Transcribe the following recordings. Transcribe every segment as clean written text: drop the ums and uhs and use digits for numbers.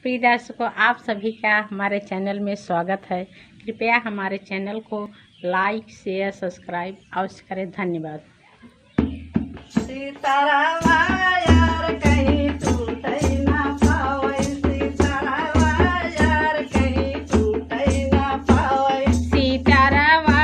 प्रिय दर्शकों, आप सभी का हमारे चैनल में स्वागत है। कृपया हमारे चैनल को लाइक, शेयर, सब्सक्राइब अवश्य करें। धन्यवाद। सीतारामा यार कहीं टूटे ना पावे, सीतारामा यार कहीं टूटे ना पावे, सीतारामा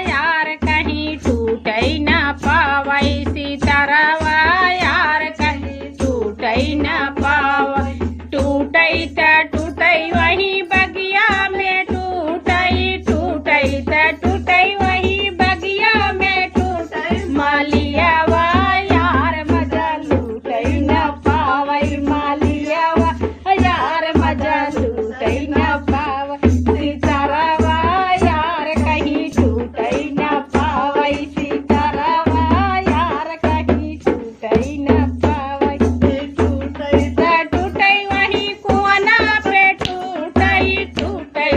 यार कहीं टूटे ना पावे, सीतारामा यार कहीं टूटे ना पावे। टूटे त टूटे वही बगिया में टूटे, टूटे त टूटे वही बगिया में टूटे। मालिया वा यार मजा लूटे न पावे, मालिया वा यार मजा लूटे न पावे, सीतारामा यार कहीं टूटे न पावे, सीतारामा यार कहीं टूटे न पावे। टूटे टूटे वही कुआना पे टूटे, टूटे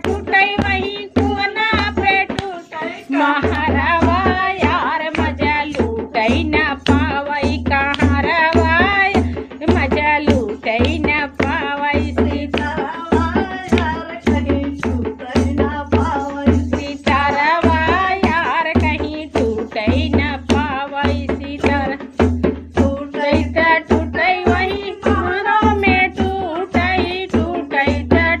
टूटे वही कुआना पे टूटे। महारावा यार मजा लूटे न पावे, कहाँ रवा मजा लूटे न पावे, सीतारामा यार कहीं टूटे ना पावे, सीतारामा यार कहीं टूटे न पावे। सीतारा टूटे टूटे वही महलों में टूटे, टूटे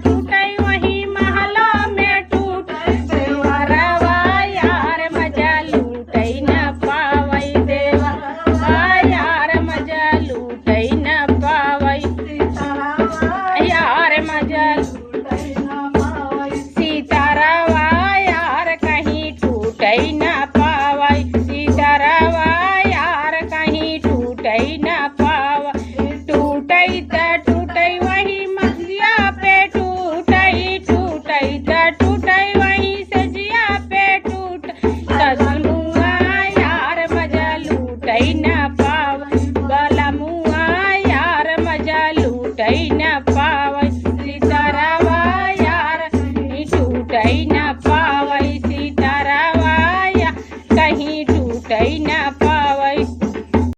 टूटे वही महलों में टूटे। देवरवा यार मजा लूटे न पावे, देवरवा यार मजा लूटे न पावे, सीतारामा यार मजा टूटे ना पावे, सीतारामा यार कहीं टूटे न पावे, सीतारामा यार कहीं टूटे न पावे। टूटे त टूटे वही मजिया पे टूटे, टूटे त टूटे वही सजिया पे टूटे। सजमुआ यार मजा लूटे न पावे, गलमुआ यार मजा लूटे न पावे, सीतारामा यार कहीं टूटे न